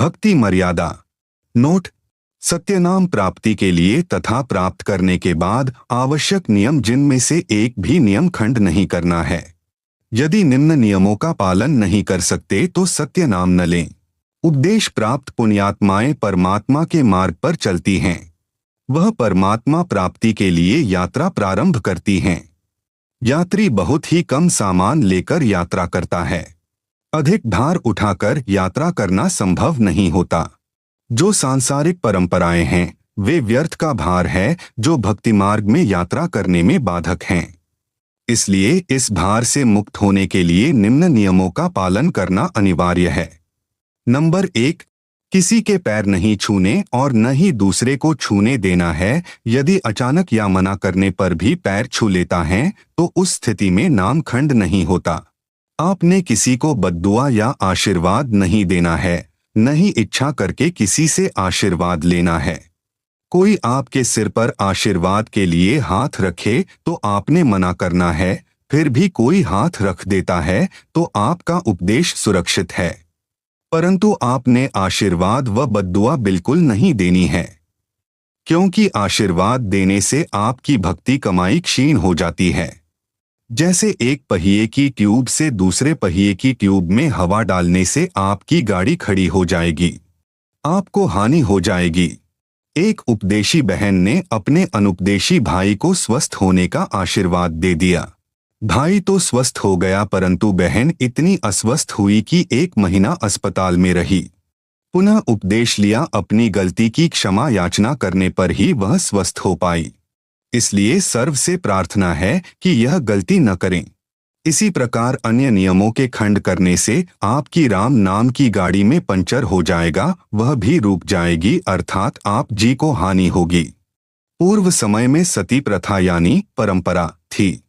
भक्ति मर्यादा। नोट: सत्यनाम प्राप्ति के लिए तथा प्राप्त करने के बाद आवश्यक नियम जिनमें से एक भी नियम खंड नहीं करना है। यदि निम्न नियमों का पालन नहीं कर सकते तो सत्यनाम न लें। उपदेश प्राप्त पुण्यात्माएं परमात्मा के मार्ग पर चलती हैं। वह परमात्मा प्राप्ति के लिए यात्रा प्रारंभ करती हैं। यात्री बहुत ही कम सामान लेकर यात्रा करता है। अधिक भार उठाकर यात्रा करना संभव नहीं होता। जो सांसारिक परंपराएं हैं वे व्यर्थ का भार है जो भक्ति मार्ग में यात्रा करने में बाधक हैं। इसलिए इस भार से मुक्त होने के लिए निम्न नियमों का पालन करना अनिवार्य है। नंबर 1, किसी के पैर नहीं छूने और न ही दूसरे को छूने देना है। यदि अचानक या मना करने पर भी पैर छू लेता है तो उस स्थिति में नाम खंड नहीं होता। आपने किसी को बद्दुआ या आशीर्वाद नहीं देना है, न ही इच्छा करके किसी से आशीर्वाद लेना है। कोई आपके सिर पर आशीर्वाद के लिए हाथ रखे तो आपने मना करना है, फिर भी कोई हाथ रख देता है तो आपका उपदेश सुरक्षित है, परंतु आपने आशीर्वाद व बद्दुआ बिल्कुल नहीं देनी है, क्योंकि आशीर्वाद देने से आपकी भक्ति कमाई क्षीण हो जाती है। जैसे एक पहिए की ट्यूब से दूसरे पहिए की ट्यूब में हवा डालने से आपकी गाड़ी खड़ी हो जाएगी, आपको हानि हो जाएगी। एक उपदेशी बहन ने अपने अनुपदेशी भाई को स्वस्थ होने का आशीर्वाद दे दिया। भाई तो स्वस्थ हो गया परंतु बहन इतनी अस्वस्थ हुई कि 1 महीना अस्पताल में रही। पुनः उपदेश लिया, अपनी गलती की क्षमा याचना करने पर ही वह स्वस्थ हो पाई। इसलिए सर्व से प्रार्थना है कि यह गलती न करें। इसी प्रकार अन्य नियमों के खंड करने से आपकी राम नाम की गाड़ी में पंचर हो जाएगा, वह भी रुक जाएगी, अर्थात आप जी को हानि होगी। पूर्व समय में सती प्रथा यानी परंपरा थी।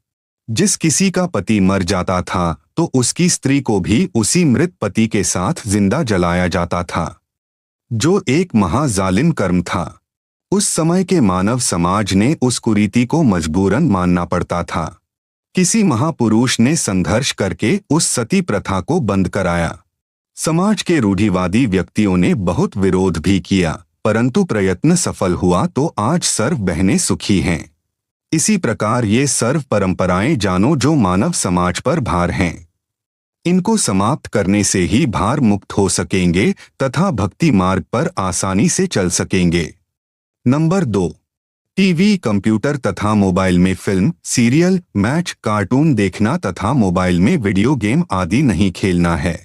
जिस किसी का पति मर जाता था तो उसकी स्त्री को भी उसी मृत पति के साथ जिंदा जलाया जाता था, जो एक महाजालिम कर्म था। उस समय के मानव समाज ने उस कुरीति को मजबूरन मानना पड़ता था। किसी महापुरुष ने संघर्ष करके उस सती प्रथा को बंद कराया। समाज के रूढ़िवादी व्यक्तियों ने बहुत विरोध भी किया, परंतु प्रयत्न सफल हुआ तो आज सर्व बहनें सुखी हैं। इसी प्रकार ये सर्व परंपराएं जानो जो मानव समाज पर भार हैं। इनको समाप्त करने से ही भार मुक्त हो सकेंगे तथा भक्ति मार्ग पर आसानी से चल सकेंगे। नंबर 2, टीवी, कंप्यूटर तथा मोबाइल में फिल्म, सीरियल, मैच, कार्टून देखना तथा मोबाइल में वीडियो गेम आदि नहीं खेलना है।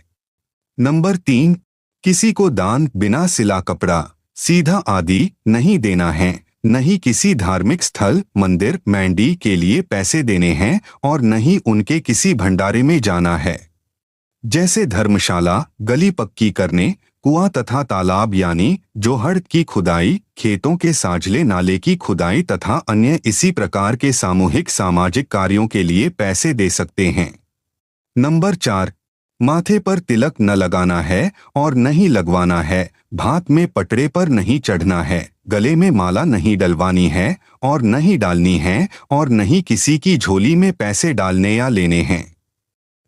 नंबर 3, किसी को दान, बिना सिला कपड़ा, सीधा आदि नहीं देना है। न ही किसी धार्मिक स्थल, मंदिर, मंडी के लिए पैसे देने हैं और न ही उनके किसी भंडारे में जाना है। जैसे धर्मशाला, गली पक्की करने, कुआं तथा तालाब यानी जोहड़ की खुदाई, खेतों के साजले, नाले की खुदाई तथा अन्य इसी प्रकार के सामूहिक सामाजिक कार्यों के लिए पैसे दे सकते हैं। नंबर 4, माथे पर तिलक न लगाना है और नहीं लगवाना है। भात में पटरे पर नहीं चढ़ना है। गले में माला नहीं डलवानी है और नहीं डालनी है और नहीं किसी की झोली में पैसे डालने या लेने हैं।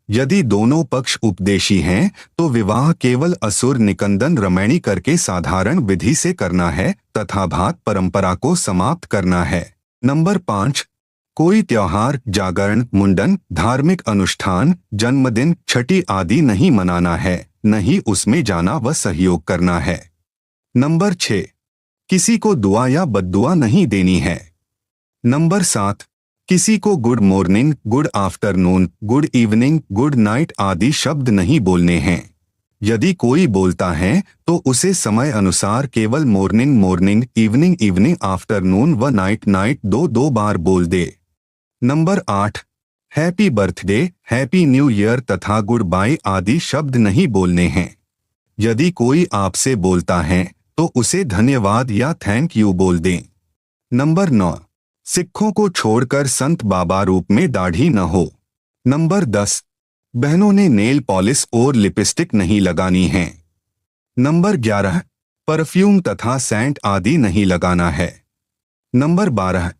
यदि दोनों पक्ष उपदेशी हैं तो विवाह केवल असुर निकंदन रमैणी करके साधारण विधि से करना है तथा भात परंपरा को समाप्त करना है। नंबर 5, कोई त्योहार, जागरण, मुंडन, धार्मिक अनुष्ठान, जन्मदिन, छठी आदि नहीं मनाना है, न ही उसमें जाना व सहयोग करना है। नंबर 6, किसी को दुआ या बद्दुआ नहीं देनी है। नंबर 7, किसी को good morning, good afternoon, good evening, good night आदि शब्द नहीं बोलने हैं। यदि कोई बोलता है तो उसे समय अनुसार केवल morning morning, evening evening, afternoon व नाइट नाइट 2-2 बार बोल दे। Number 8, happy birthday, happy new year तथा गुड बाय आदि शब्द नहीं बोलने हैं। यदि कोई आपसे बोलता है तो उसे धन्यवाद या थैंक यू बोल दें। नंबर 9, सिखों को छोड़कर संत बाबा रूप में दाढ़ी न हो। नंबर 10, बहनों ने नेल पॉलिश और लिपस्टिक नहीं लगानी है। नंबर 11, परफ्यूम तथा सेंट आदि नहीं लगाना है। नंबर 12,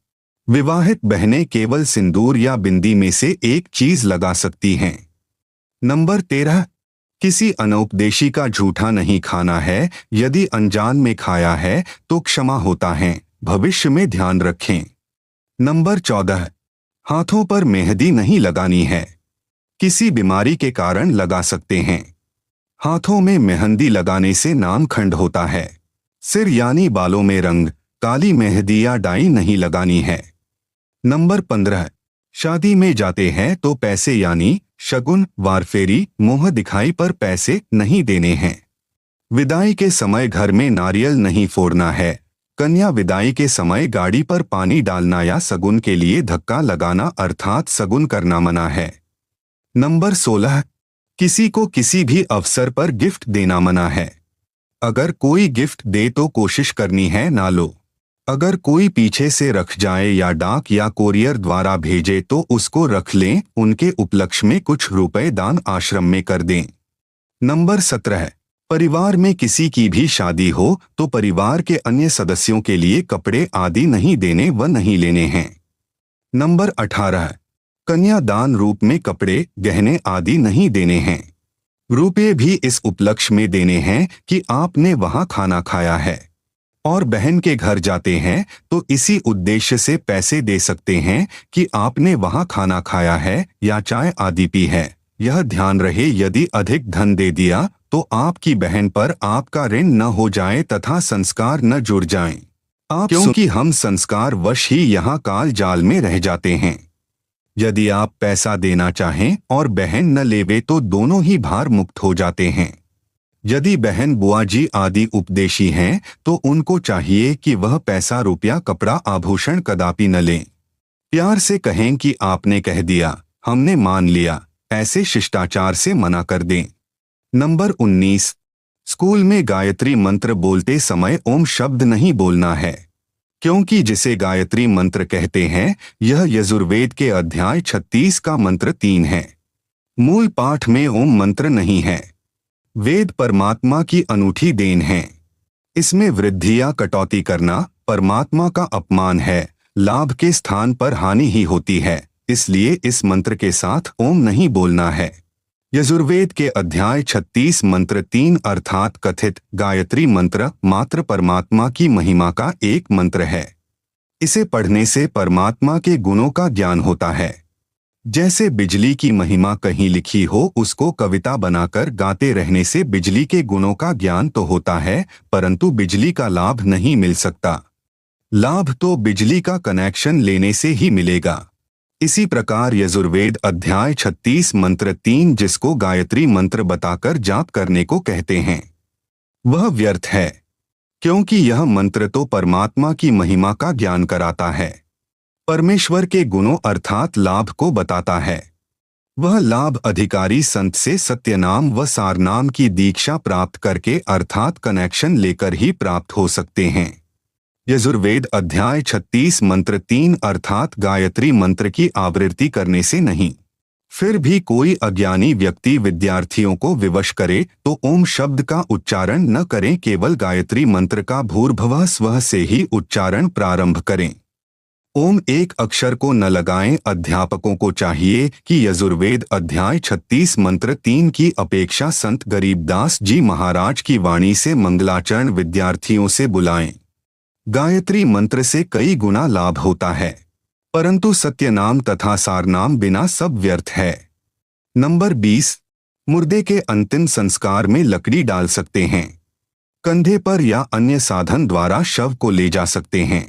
विवाहित बहनें केवल सिंदूर या बिंदी में से एक चीज लगा सकती हैं। नंबर 13, किसी अनौपदेशी का झूठा नहीं खाना है, यदि अनजान में खाया है तो क्षमा होता है, भविष्य में ध्यान रखें। नंबर 14, हाथों पर मेहंदी नहीं लगानी है। किसी बीमारी के कारण लगा सकते हैं। हाथों में मेहंदी लगाने से नामखंड होता है। सिर यानी बालों में रंग, काली मेहंदी या डाई नहीं लगानी है। नंबर 15, शादी में जाते हैं तो पैसे यानी शगुन, वारफेरी, मुंह दिखाई पर पैसे नहीं देने हैं। विदाई के समय घर में नारियल नहीं फोड़ना है। कन्या विदाई के समय गाड़ी पर पानी डालना या शगुन के लिए धक्का लगाना अर्थात शगुन करना मना है। नंबर 16, किसी को किसी भी अवसर पर गिफ्ट देना मना है। अगर कोई गिफ्ट दे तो कोशिश करनी है ना लो। अगर कोई पीछे से रख जाए या डाक या कोरियर द्वारा भेजे तो उसको रख लें, उनके उपलक्ष्य में कुछ रुपए दान आश्रम में कर दें। नंबर 17, परिवार में किसी की भी शादी हो तो परिवार के अन्य सदस्यों के लिए कपड़े आदि नहीं देने व नहीं लेने हैं। नंबर 18, कन्यादान रूप में कपड़े, गहने आदि नहीं देने हैं। रुपये भी इस उपलक्ष्य में देने हैं कि आपने वहां खाना खाया है। और बहन के घर जाते हैं तो इसी उद्देश्य से पैसे दे सकते हैं कि आपने वहां खाना खाया है या चाय आदि पी है। यह ध्यान रहे, यदि अधिक धन दे दिया तो आपकी बहन पर आपका ऋण न हो जाए तथा संस्कार न जुड़ जाएं। क्योंकि हम संस्कार वश ही यहाँ काल जाल में रह जाते हैं। यदि आप पैसा देना चाहें और बहन न लेवे तो दोनों ही भार मुक्त हो जाते हैं। यदि बहन बुआ जी आदि उपदेशी हैं तो उनको चाहिए कि वह पैसा, रुपया, कपड़ा, आभूषण कदापि न लें। प्यार से कहें कि आपने कह दिया, हमने मान लिया, ऐसे शिष्टाचार से मना कर दें। नंबर 19, स्कूल में गायत्री मंत्र बोलते समय ओम शब्द नहीं बोलना है, क्योंकि जिसे गायत्री मंत्र कहते हैं यह यजुर्वेद के अध्याय 36 का मंत्र 3 है। मूल पाठ में ओम मंत्र नहीं है। वेद परमात्मा की अनूठी देन है। इसमें वृद्धि या कटौती करना परमात्मा का अपमान है। लाभ के स्थान पर हानि ही होती है, इसलिए इस मंत्र के साथ ओम नहीं बोलना है। यजुर्वेद के अध्याय 36 मंत्र 3 अर्थात कथित गायत्री मंत्र मात्र परमात्मा की महिमा का एक मंत्र है। इसे पढ़ने से परमात्मा के गुणों का ज्ञान होता है। जैसे बिजली की महिमा कहीं लिखी हो, उसको कविता बनाकर गाते रहने से बिजली के गुणों का ज्ञान तो होता है, परंतु बिजली का लाभ नहीं मिल सकता। लाभ तो बिजली का कनेक्शन लेने से ही मिलेगा। इसी प्रकार यजुर्वेद अध्याय 36 मंत्र 3 जिसको गायत्री मंत्र बताकर जाप करने को कहते हैं, वह व्यर्थ है, क्योंकि यह मंत्र तो परमात्मा की महिमा का ज्ञान कराता है, परमेश्वर के गुणों अर्थात लाभ को बताता है। वह लाभ अधिकारी संत से सत्यनाम व सारनाम की दीक्षा प्राप्त करके अर्थात कनेक्शन लेकर ही प्राप्त हो सकते हैं। यजुर्वेद अध्याय 36 मंत्र 3 अर्थात गायत्री मंत्र की आवृत्ति करने से नहीं। फिर भी कोई अज्ञानी व्यक्ति विद्यार्थियों को विवश करे तो ओम शब्द का उच्चारण न करें, केवल गायत्री मंत्र का भूर्भुवः स्वः से ही उच्चारण प्रारंभ करें। ओम एक अक्षर को न लगाएं। अध्यापकों को चाहिए कि यजुर्वेद अध्याय 36 मंत्र 3 की अपेक्षा संत गरीबदास जी महाराज की वाणी से मंगलाचरण विद्यार्थियों से बुलाएं। गायत्री मंत्र से कई गुना लाभ होता है, परंतु सत्यनाम तथा सारनाम बिना सब व्यर्थ है। नंबर 20, मुर्दे के अंतिम संस्कार में लकड़ी डाल सकते हैं। कंधे पर या अन्य साधन द्वारा शव को ले जा सकते हैं।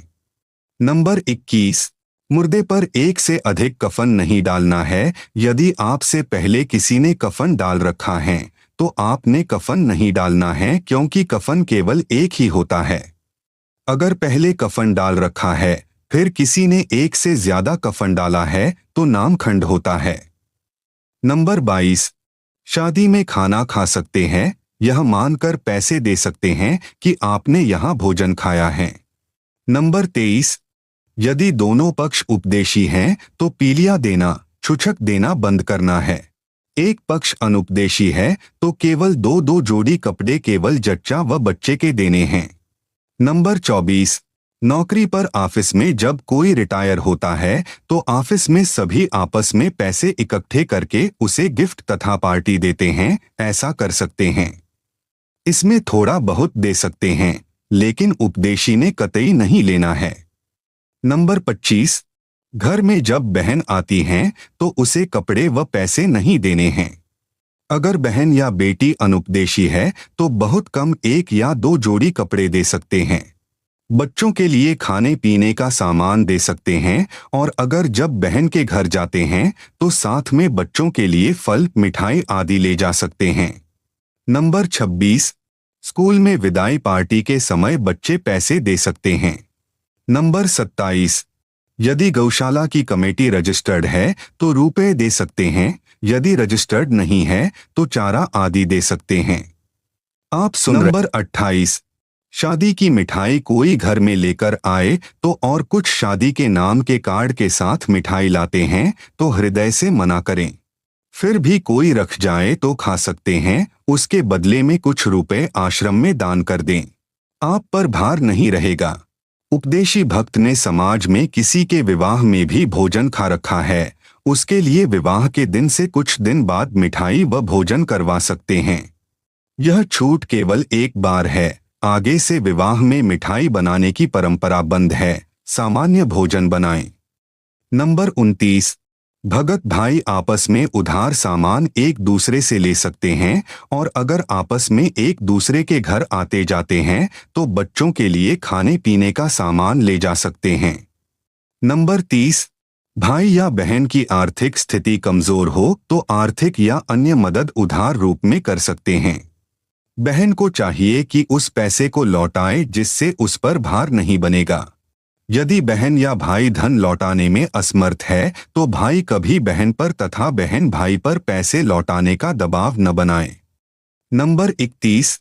नंबर 21, मुर्दे पर एक से अधिक कफन नहीं डालना है। यदि आपसे पहले किसी ने कफन डाल रखा है तो आपने कफन नहीं डालना है, क्योंकि कफन केवल एक ही होता है। अगर पहले कफन डाल रखा है फिर किसी ने एक से ज्यादा कफन डाला है तो नामखंड होता है। नंबर 22, शादी में खाना खा सकते हैं, यह मानकर पैसे दे सकते हैं कि आपने यहाँ भोजन खाया है। नंबर 23, यदि दोनों पक्ष उपदेशी हैं तो पीलिया देना, छुछक देना बंद करना है। एक पक्ष अनुपदेशी है तो केवल दो जोड़ी कपड़े केवल जच्चा व बच्चे के देने हैं। नंबर 24, नौकरी पर ऑफिस में जब कोई रिटायर होता है तो ऑफिस में सभी आपस में पैसे इकट्ठे करके उसे गिफ्ट तथा पार्टी देते हैं। ऐसा कर सकते हैं। इसमें थोड़ा बहुत दे सकते हैं, लेकिन उपदेशी ने कतई नहीं लेना है। नंबर 25, घर में जब बहन आती हैं तो उसे कपड़े व पैसे नहीं देने हैं। अगर बहन या बेटी अनुपदेशी है तो बहुत कम 1 या 2 जोड़ी कपड़े दे सकते हैं। बच्चों के लिए खाने पीने का सामान दे सकते हैं, और अगर जब बहन के घर जाते हैं तो साथ में बच्चों के लिए फल, मिठाई आदि ले जा सकते हैं। नंबर 26, स्कूल में विदाई पार्टी के समय बच्चे पैसे दे सकते हैं। नंबर 27, यदि गौशाला की कमेटी रजिस्टर्ड है तो रुपए दे सकते हैं, यदि रजिस्टर्ड नहीं है तो चारा आदि दे सकते हैं। आप सुन नंबर 28, शादी की मिठाई कोई घर में लेकर आए तो और कुछ शादी के नाम के कार्ड के साथ मिठाई लाते हैं तो हृदय से मना करें। फिर भी कोई रख जाए तो खा सकते हैं, उसके बदले में कुछ रुपए आश्रम में दान कर दें। आप पर भार नहीं रहेगा। उपदेशी भक्त ने समाज में किसी के विवाह में भी भोजन खा रखा है, उसके लिए विवाह के दिन से कुछ दिन बाद मिठाई व भोजन करवा सकते हैं। यह छूट केवल एक बार है। आगे से विवाह में मिठाई बनाने की परंपरा बंद है, सामान्य भोजन बनाएं। नंबर 29, भगत भाई आपस में उधार सामान एक दूसरे से ले सकते हैं, और अगर आपस में एक दूसरे के घर आते जाते हैं तो बच्चों के लिए खाने पीने का सामान ले जा सकते हैं। नंबर 30, भाई या बहन की आर्थिक स्थिति कमजोर हो तो आर्थिक या अन्य मदद उधार रूप में कर सकते हैं। बहन को चाहिए कि उस पैसे को लौटाए जिससे उस पर भार नहीं बनेगा। यदि बहन या भाई धन लौटाने में असमर्थ है तो भाई कभी बहन पर तथा बहन भाई पर पैसे लौटाने का दबाव न बनाए। नंबर 31,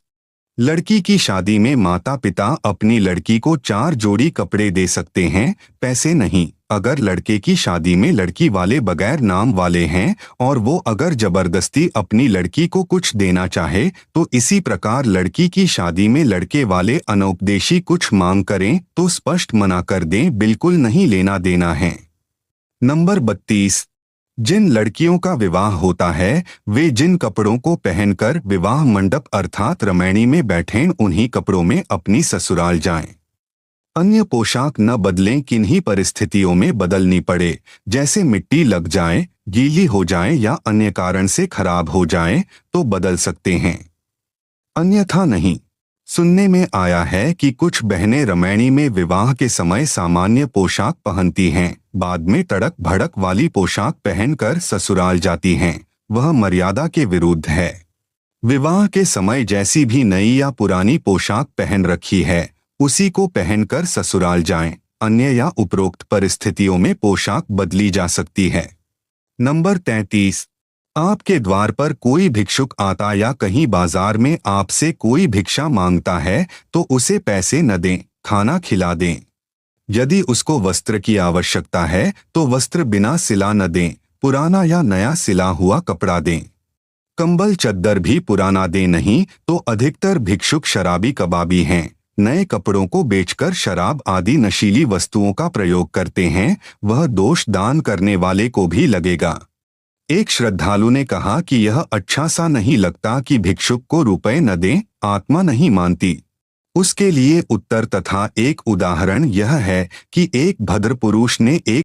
लड़की की शादी में माता पिता अपनी लड़की को 4 जोड़ी कपड़े दे सकते हैं, पैसे नहीं। अगर लड़के की शादी में लड़की वाले बगैर नाम वाले हैं और वो अगर जबरदस्ती अपनी लड़की को कुछ देना चाहे तो इसी प्रकार लड़की की शादी में लड़के वाले अनौपदेशी कुछ मांग करें तो स्पष्ट मना कर दें, बिल्कुल नहीं लेना देना है। नंबर 32, जिन लड़कियों का विवाह होता है वे जिन कपड़ों को पहनकर विवाह मंडप अर्थात रमैनी में बैठें उन्हीं कपड़ों में अपनी ससुराल जाएं। अन्य पोशाक न बदलें, किन्हीं परिस्थितियों में बदलनी पड़े, जैसे मिट्टी लग जाए, गीली हो जाए या अन्य कारण से खराब हो जाए तो बदल सकते हैं, अन्यथा नहीं। सुनने में आया है कि कुछ बहनें रमैनी में विवाह के समय सामान्य पोशाक पहनती हैं, बाद में तड़क भड़क वाली पोशाक पहनकर ससुराल जाती हैं। वह मर्यादा के विरुद्ध है। विवाह के समय जैसी भी नई या पुरानी पोशाक पहन रखी है उसी को पहनकर ससुराल जाएं। अन्य या उपरोक्त परिस्थितियों में पोशाक बदली जा सकती है। नंबर 33, आपके द्वार पर कोई भिक्षुक आता या कहीं बाजार में आपसे कोई भिक्षा मांगता है तो उसे पैसे न दें, खाना खिला दें। यदि उसको वस्त्र की आवश्यकता है तो वस्त्र बिना सिला न दें, पुराना या नया सिला हुआ कपड़ा दें। कंबल चद्दर भी पुराना दें नहीं तो अधिकतर भिक्षुक शराबी कबाबी हैं, नए कपड़ों को बेचकर शराब आदि नशीली वस्तुओं का प्रयोग करते हैं, वह दोष दान करने वाले को भी लगेगा। एक श्रद्धालु ने कहा कि यह अच्छा सा नहीं लगता कि भिक्षुक को रुपए न दें, आत्मा नहीं मानती। उसके लिए उत्तर तथा एक उदाहरण यह है कि एक भद्र पुरुष ने एक